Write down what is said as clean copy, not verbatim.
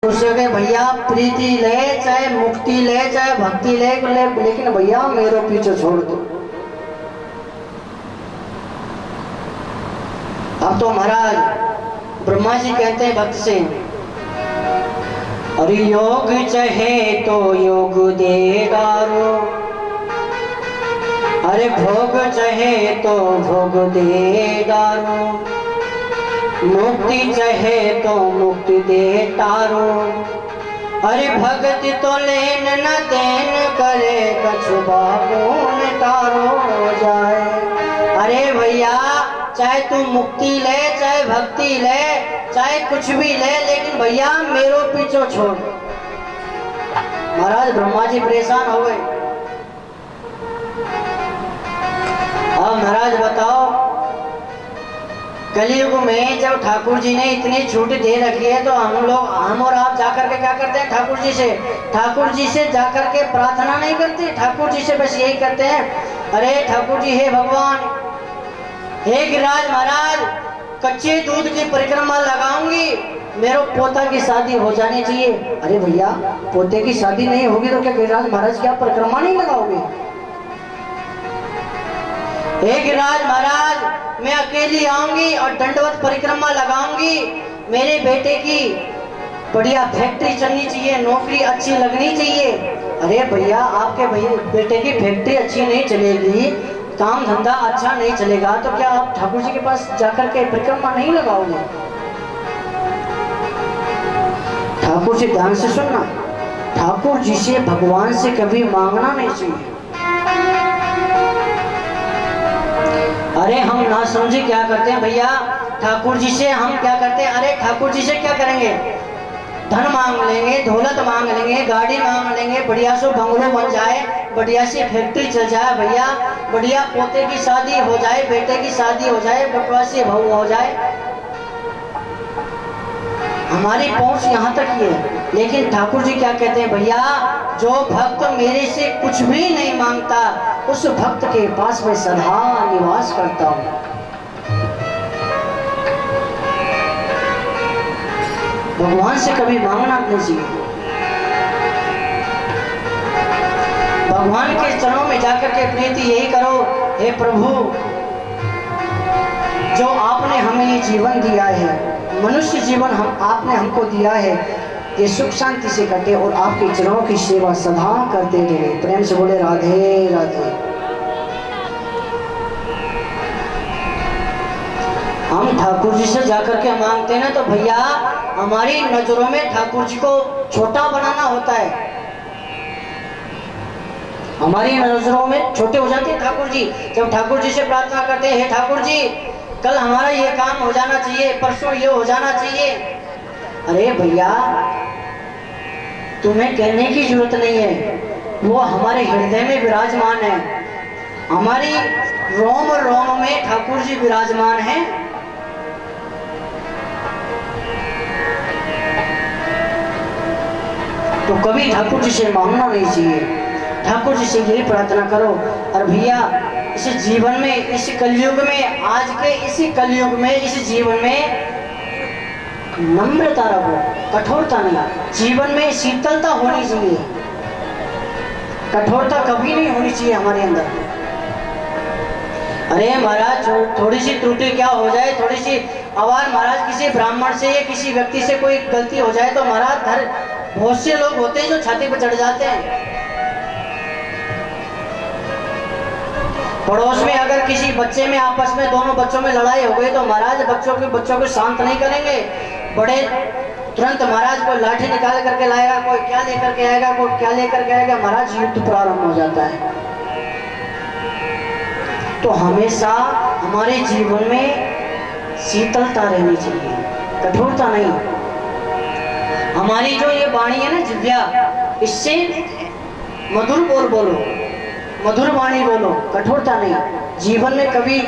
उससे कहे भैया प्रीति ले चाहे मुक्ति ले चाहे भक्ति ले, लेकिन भैया मेरे पीछे छोड़ दो। अब तो महाराज ब्रह्मा जी कहते हैं भक्त से, अरे योग चाहे तो योग देगा रो, अरे भोग चाहे तो भोग देगा रो, मुक्ति चाहे तो मुक्ति दे तारो, अरे भगति तो लेन न देन करे कछु बाबून तारो जाए। अरे भैया चाहे तू मुक्ति ले चाहे भक्ति ले चाहे कुछ भी ले, लेकिन भैया मेरो पीछे छोड़। महाराज ब्रह्मा जी परेशान हो गए। अब महाराज बताओ, कलयुग में जब ठाकुर जी ने इतनी छूट दे रखी है तो हम और आप जाकर के क्या करते हैं? ठाकुर जी से जाकर के प्रार्थना नहीं करते। ठाकुर जी से बस यही करते हैं, अरे ठाकुर जी हे भगवान, हे गिरिराज महाराज, कच्चे दूध की परिक्रमा लगाऊंगी, मेरे पोता की शादी हो जानी चाहिए। अरे भैया पोते की शादी नहीं होगी तो क्या गिरिराज महाराज की आप परिक्रमा नहीं लगाओगे? हे गिरिराज महाराज, मैं अकेली आऊंगी और दंडवत परिक्रमा लगाऊंगी, मेरे बेटे की बढ़िया फैक्ट्री चलनी चाहिए, नौकरी अच्छी लगनी चाहिए। अरे भैया आपके बेटे की फैक्ट्री अच्छी नहीं चलेगी, काम धंधा अच्छा नहीं चलेगा तो क्या आप ठाकुर जी के पास जाकर के परिक्रमा नहीं लगाओगे? ठाकुर जी ध्यान से सुनना, ठाकुर जी से भगवान से कभी मांगना नहीं चाहिए। अरे हम ना समझे क्या करते हैं भैया, ठाकुर जी से हम क्या करते हैं? अरे ठाकुर जी से क्या करेंगे? धन मांग लेंगे, दौलत मांग लेंगे, गाड़ी मांग लेंगे, बढ़िया सो बंगलो बन जाए, बढ़िया सी फैक्ट्री चल जाए भैया, बढ़िया पोते की शादी हो जाए, बेटे की शादी हो जाए, बकवासी बहू हो जाए, हमारी पहुंच यहाँ तक ही है। लेकिन ठाकुर जी क्या कहते हैं? भैया जो भक्त मेरे से कुछ भी नहीं मांगता उस भक्त के पास मैं सदा निवास करता हूँ। भगवान से कभी मांगना नहीं चाहिए। भगवान के चरणों में जाकर के प्रीति यही करो, हे प्रभु जो आपने हमें ये जीवन दिया है, मनुष्य जीवन आपने हमको दिया है, ये सुख शांति से कटे और आपके चरणों की सेवा सदा करते रहे। प्रेम से बोले राधे राधे। हम ठाकुर जी से जाकर के मांगते हैं ना तो भैया हमारी नजरों में ठाकुर जी को छोटा बनाना होता है, हमारी नजरों में छोटे हो जाते हैं ठाकुर जी। जब ठाकुर जी से प्रार्थना करते हैं, हे ठाकुर जी कल हमारा ये काम हो जाना चाहिए, परसों ये हो जाना चाहिए। अरे भैया तुम्हें कहने की जरूरत नहीं है, वो हमारे हृदय में विराजमान है, हमारी रोम रोम में ठाकुर जी विराजमान हैं। तो कभी ठाकुर जी से मांगना नहीं चाहिए, ठाकुर जी से यही प्रार्थना करो। और भैया इस जीवन में, इस कलयुग में, आज के इसी कलयुग में, इस जीवन में नम्रता रखो, कठोरता नहीं। जीवन में शीतलता होनी चाहिए, कठोरता कभी नहीं होनी चाहिए हमारे अंदर। अरे महाराज थोड़ी सी त्रुटि क्या हो जाए, थोड़ी सी आवाज महाराज किसी ब्राह्मण से या किसी व्यक्ति से कोई गलती हो जाए तो महाराज बहुत से लोग होते हैं जो छाती पर चढ़ जाते हैं। पड़ोस में अगर किसी बच्चे में आपस में दोनों बच्चों में लड़ाई हो गई तो महाराज बच्चों को शांत नहीं करेंगे, बड़े तुरंत महाराज कोई लाठी निकाल करके लाएगा, कोई क्या लेकर के आएगा, कोई क्या लेकर के आएगा, महाराज युद्ध प्रारंभ हो जाता है। तो हमेशा हमारे जीवन में शीतलता रहनी चाहिए, कठोरता नहीं। हमारी जो ये वाणी है ना जिव्या, इससे मधुर बोलो, मधुर वाणी बोलो, कठोरता नहीं। जीवन में कभी